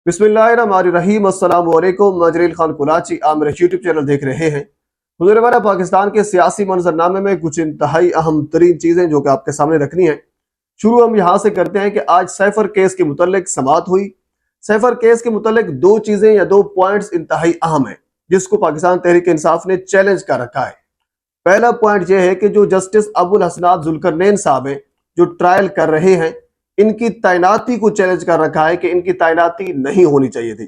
बिस्मिल्लाहिर्रहमानिर्रहीम। अस्सलाम वालेकुम। नजरील खान कुलाची आप मेरे यूट्यूब चैनल देख रहे हैं। हुज़ूर वाला पाकिस्तान के सियासी मंजरनामे में कुछ इंतहाई अहम तरीन चीज़ें जो कि आपके सामने रखनी है। शुरू हम यहाँ से करते हैं कि आज सैफर केस के मुतल्लिक समाअत हुई। सैफर केस के मुतल्लिक दो चीज़ें या दो पॉइंट्स इंतहाई अहम है जिसको पाकिस्तान तहरीक इंसाफ ने चैलेंज कर रखा है। पहला पॉइंट यह है कि जो जस्टिस अबुल हसनात जुल्करनैन साहब हैं जो ट्रायल कर रहे हैं, इनकी तैनाती को चैलेंज कर रखा है कि इनकी तैनाती नहीं होनी चाहिए थी,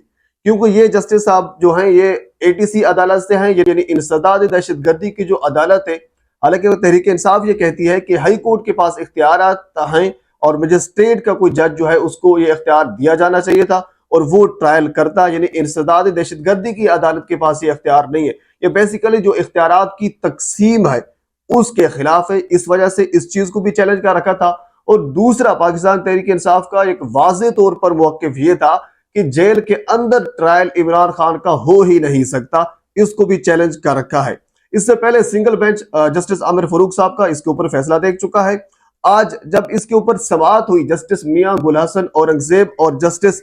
क्योंकि ये जस्टिस साहब जो हैं ये एटीसी अदालत से हैं, यानी इंसदाद दहशतगर्दी की जो अदालत है। हालांकि वो तहरीक इंसाफ ये कहती है कि हाई कोर्ट के पास इख्तियारात हैं और मजिस्ट्रेट का कोई जज जो है उसको ये इख्तियार दिया जाना चाहिए था और वो ट्रायल करता, यानी इंसदाद दहशतगर्दी की अदालत के पास ये इख्तियार नहीं है। ये बेसिकली जो इख्तियारात की तकसीम है उसके खिलाफ है, इस वजह से इस चीज को भी चैलेंज कर रखा था। और दूसरा, पाकिस्तान तहरीक इंसाफ का एक वाज़े तौर पर मौक़िफ़ ये था कि जेल के अंदर ट्रायल इमरान खान का हो ही नहीं सकता, इसको भी चैलेंज कर रखा है। इससे पहले single bench justice Aamir Farooq साहब का इसके ऊपर फैसला दे चुका है। आज जब इसके ऊपर समाअत हुई, जस्टिस मियां गुल हसन औरंगजेब और जस्टिस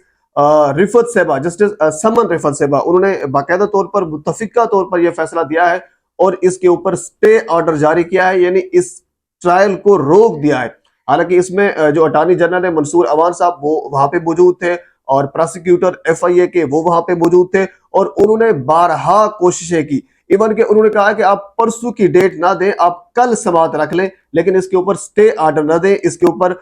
रिफत सेबा, जस्टिस समन रिफत सेबा, उन्होंने बाकायदा तौर पर मुत्तफिका तौर पर यह फैसला दिया है और इसके ऊपर स्टे ऑर्डर जारी किया है, यानी इस ट्रायल को रोक दिया है। हालांकि इसमें जो अटॉर्नी जनरल है मंसूर अवान साहब वो वहां पे मौजूद थे और प्रोसिक्यूटर एफआईए के वो वहां पे मौजूद थे और उन्होंने बारहा कोशिशें की। इवन के उन्होंने कहा कि आप परसों की डेट ना दें, आप कल समाअत रख लें, लेकिन इसके ऊपर स्टे ऑर्डर ना दें, इसके ऊपर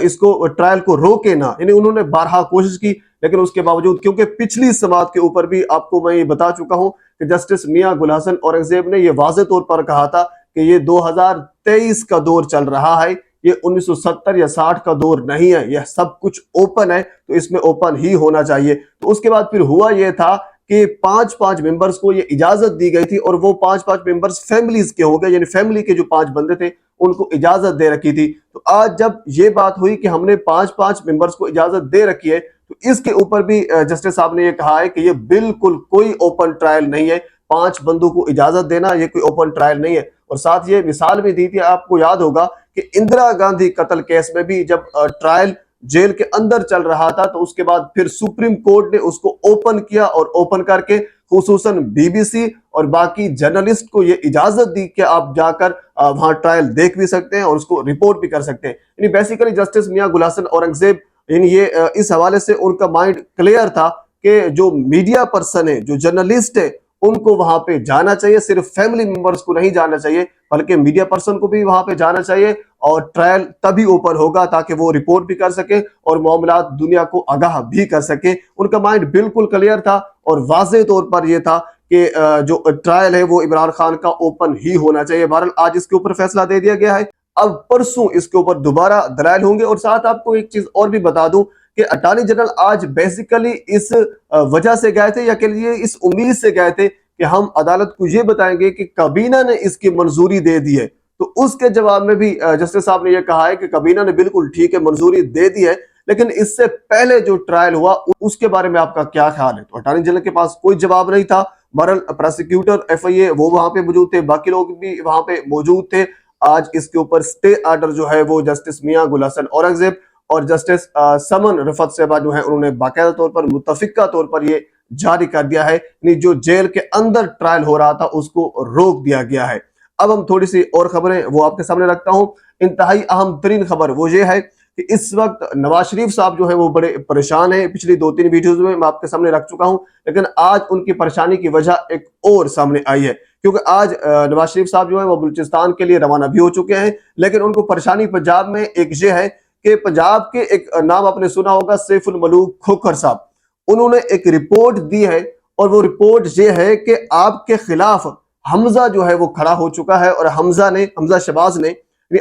इसको ट्रायल को रोके ना। यानी उन्होंने बारहा कोशिश की, लेकिन उसके बावजूद, क्योंकि पिछली समाअत के ऊपर भी आपको मैं ये बता चुका हूं कि जस्टिस मियां गुल हसन औरंगजेब ने यह वाज़े तौर पर कहा था कि ये 2023 का दौर चल रहा है, ये 1970 या 60 का दौर नहीं है, यह सब कुछ ओपन है, तो इसमें ओपन ही होना चाहिए। तो उसके बाद फिर हुआ यह था कि 5-5 मेंबर्स को ये इजाजत दी गई थी और वो 5-5 मेंबर्स फैमिलीज के हो गए, यानी फैमिली के जो 5 बंदे थे उनको इजाजत दे रखी थी। तो आज जब ये बात हुई कि हमने 5-5 मेंबर्स को इजाजत दे रखी है, तो इसके ऊपर भी जस्टिस साहब ने ये कहा है कि ये बिल्कुल कोई ओपन ट्रायल नहीं है। 5 बंदों को इजाजत देना ये कोई ओपन ट्रायल नहीं है। और साथ ये मिसाल भी दी थी, आपको याद होगा कि इंदिरा गांधी कत्ल केस में भी जब ट्रायल जेल के अंदर चल रहा था, तो उसके बाद फिर सुप्रीम कोर्ट ने उसको ओपन किया और ओपन करके खुसूसन बीबीसी और बाकी जर्नलिस्ट को ये इजाजत दी कि आप जाकर वहां ट्रायल देख भी सकते हैं और उसको रिपोर्ट भी कर सकते हैं। यानी बेसिकली जस्टिस मियां गुल हसन औरंगजेब, यानी ये इस हवाले से उनका माइंड क्लियर था कि जो मीडिया पर्सन है, जो जर्नलिस्ट है, उनको वहां पे जाना चाहिए, सिर्फ फैमिली मेंबर्स को नहीं जाना चाहिए, बल्कि मीडिया पर्सन को भी वहां पे जाना चाहिए और ट्रायल तभी ओपन होगा ताकि वो रिपोर्ट भी कर सके और मामलात दुनिया को आगाह भी कर सके। उनका माइंड बिल्कुल क्लियर था और वाज़े तौर पर यह था कि जो ट्रायल है वो इमरान खान का ओपन ही होना चाहिए। बहरहाल आज इसके ऊपर फैसला दे दिया गया है। अब परसों इसके ऊपर दोबारा दलाइल होंगे। और साथ आपको एक चीज और भी बता दूं कि अटॉर्नी जनरल आज बेसिकली इस वजह से गए थे या के लिए इस उम्मीद से गए थे कि हम अदालत को ये बताएंगे कि काबीना ने इसकी मंजूरी दे दी है। तो उसके जवाब में भी जस्टिस साहब ने यह कहा है कि काबीना ने बिल्कुल ठीक है मंजूरी दे दी है, लेकिन इससे पहले जो ट्रायल हुआ उसके बारे में आपका क्या ख्याल है। तो अटॉर्नी जनरल के पास कोई जवाब नहीं था। बहरहाल प्रोसिक्यूटर एफआईए वो वहां पे मौजूद थे, बाकी लोग भी वहां पे मौजूद थे। आज इसके ऊपर स्टे ऑर्डर जो है वो जस्टिस मियां गुल हसन औरंगजेब और जस्टिस समन रिफत सेबा जो है उन्होंने बाकायदा तौर पर मुत्तफिका तौर पर ये जारी कर दिया है, जो जेल के अंदर ट्रायल हो रहा था उसको रोक दिया गया है। अब हम थोड़ी सी और खबरें वो आपके सामने रखता हूं। इंतहाई अहम तरीन खबर वो ये है कि इस वक्त नवाज शरीफ साहब जो है वो बड़े परेशान है। पिछली 2-3 वीडियोज में मैं आपके सामने रख चुका हूं, लेकिन आज उनकी परेशानी की वजह एक और सामने आई है, क्योंकि आज नवाज शरीफ साहब जो है वो बलूचिस्तान के लिए रवाना भी हो चुके हैं। लेकिन उनको परेशानी पंजाब में एक ये है कि पंजाब के एक नाम आपने सुना होगा, सैफुल मलूक खोखर साहब, उन्होंने एक रिपोर्ट दी है और वो रिपोर्ट ये है कि आपके खिलाफ हमजा जो है वो खड़ा हो चुका है और हमजा शहबाज ने,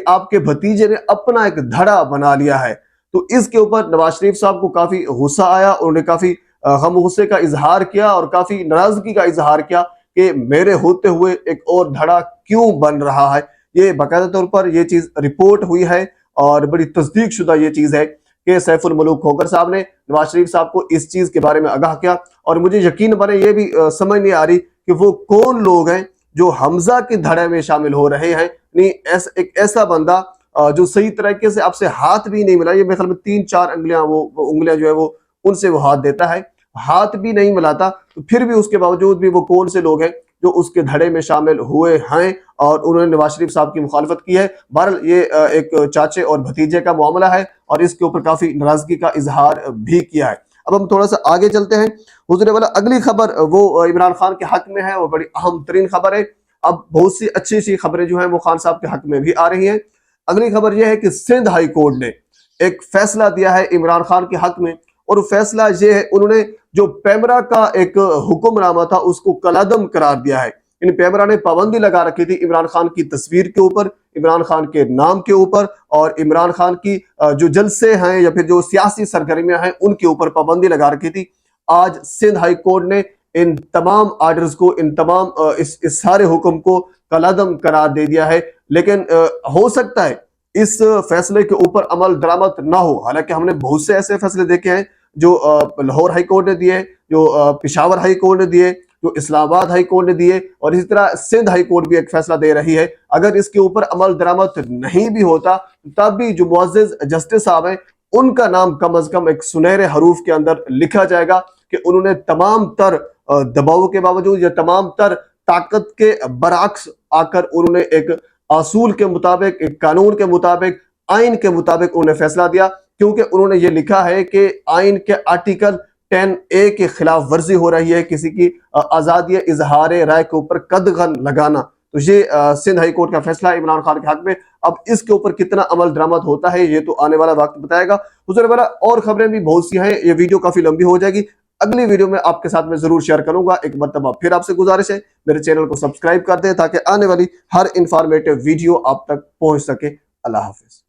आपके भतीजे ने अपना एक धड़ा बना लिया है। तो इसके ऊपर नवाज शरीफ साहब को काफी गुस्सा आया, उन्होंने काफी गम गुस्से का इजहार किया और काफी नाराजगी का इजहार किया कि मेरे होते हुए एक और धड़ा क्यों बन रहा है। ये बाकायदा तौर पर यह चीज रिपोर्ट हुई है और बड़ी तस्दीक शुदा ये चीज है कि सैफुल मलूक खोखर साहब ने नवाज शरीफ साहब को इस चीज के बारे में आगाह किया। और मुझे यकीन बने ये भी समझ नहीं आ रही कि वो कौन लोग हैं जो हमजा के धड़े में शामिल हो रहे हैं। नहीं, एक ऐसा बंदा जो सही तरीके से आपसे हाथ भी नहीं मिला, ये मेरे ख्याल में 3-4 उंगलियां जो है वो उनसे वो हाथ देता है, हाथ भी नहीं मिलाता, तो फिर भी उसके बावजूद भी वो कौन से लोग हैं जो उसके धड़े में शामिल हुए हैं और उन्होंने नवाज शरीफ साहब की मुखालफत की है। बहरहाल ये एक चाचे और भतीजे का मामला है और इसके ऊपर काफी नाराजगी का इजहार भी किया है। अब हम थोड़ा सा आगे चलते हैं। हुजूर वाला अगली खबर वो इमरान खान के हक में है और बड़ी अहम तरीन खबर है। अब बहुत सी अच्छी सी खबरें जो है वो खान साहब के हक में भी आ रही हैं। अगली खबर यह है कि सिंध हाई कोर्ट ने एक फैसला दिया है इमरान खान के हक में, और फैसला ये है, उन्होंने जो पैमरा का एक हुक्मनामा था उसको कलादम करार दिया है। इन पैमरा ने पाबंदी लगा रखी थी इमरान खान की तस्वीर के ऊपर, इमरान खान के नाम के ऊपर, और इमरान खान की जो जलसे हैं या फिर जो सियासी सरगर्मियां हैं उनके ऊपर पाबंदी लगा रखी थी। आज सिंध हाई कोर्ट ने इन तमाम आर्डर्स को, इन तमाम इस सारे हुक्म को कलादम करार दे दिया है। लेकिन हो सकता है इस फैसले के ऊपर अमल दरामद ना हो। हालांकि हमने बहुत से ऐसे फैसले देखे हैं जो लाहौर हाई कोर्ट ने दिए, जो पेशावर हाई कोर्ट ने दिए, जो इस्लामाबाद हाई कोर्ट ने दिए, और इसी तरह सिंध हाई कोर्ट भी एक फैसला दे रही है। अगर इसके ऊपर अमल दरामद नहीं भी होता तब भी जो मुअज़्ज़िज़ जस्टिस साहब हैं उनका नाम कम अज कम एक सुनहरे हरूफ के अंदर लिखा जाएगा कि उन्होंने तमाम तर दबाव के बावजूद या तमाम तर ताकत के बरअक्स आकर उन्होंने एक असूल के मुताबिक, एक कानून के मुताबिक, आइन के मुताबिक उन्हें फैसला दिया। क्योंकि उन्होंने ये लिखा है कि आइन के आर्टिकल 10A के खिलाफ वर्जी हो रही है, किसी की आजादी इजहार राय के ऊपर कदगन लगाना। तो ये सिंध हाई कोर्ट का फैसला है इमरान खान के हक में। अब इसके ऊपर कितना अमल दरामद होता है ये तो आने वाला वक्त बताएगा। हुजूर वाला और खबरें भी बहुत सी हैं, ये वीडियो काफी लंबी हो जाएगी, अगली वीडियो में आपके साथ में जरूर शेयर करूंगा। एक मरतबा फिर आपसे गुजारिश है मेरे चैनल को सब्सक्राइब कर दें ताकि आने वाली हर इंफॉर्मेटिव वीडियो आप तक पहुंच सके। अल्लाह हाफिज।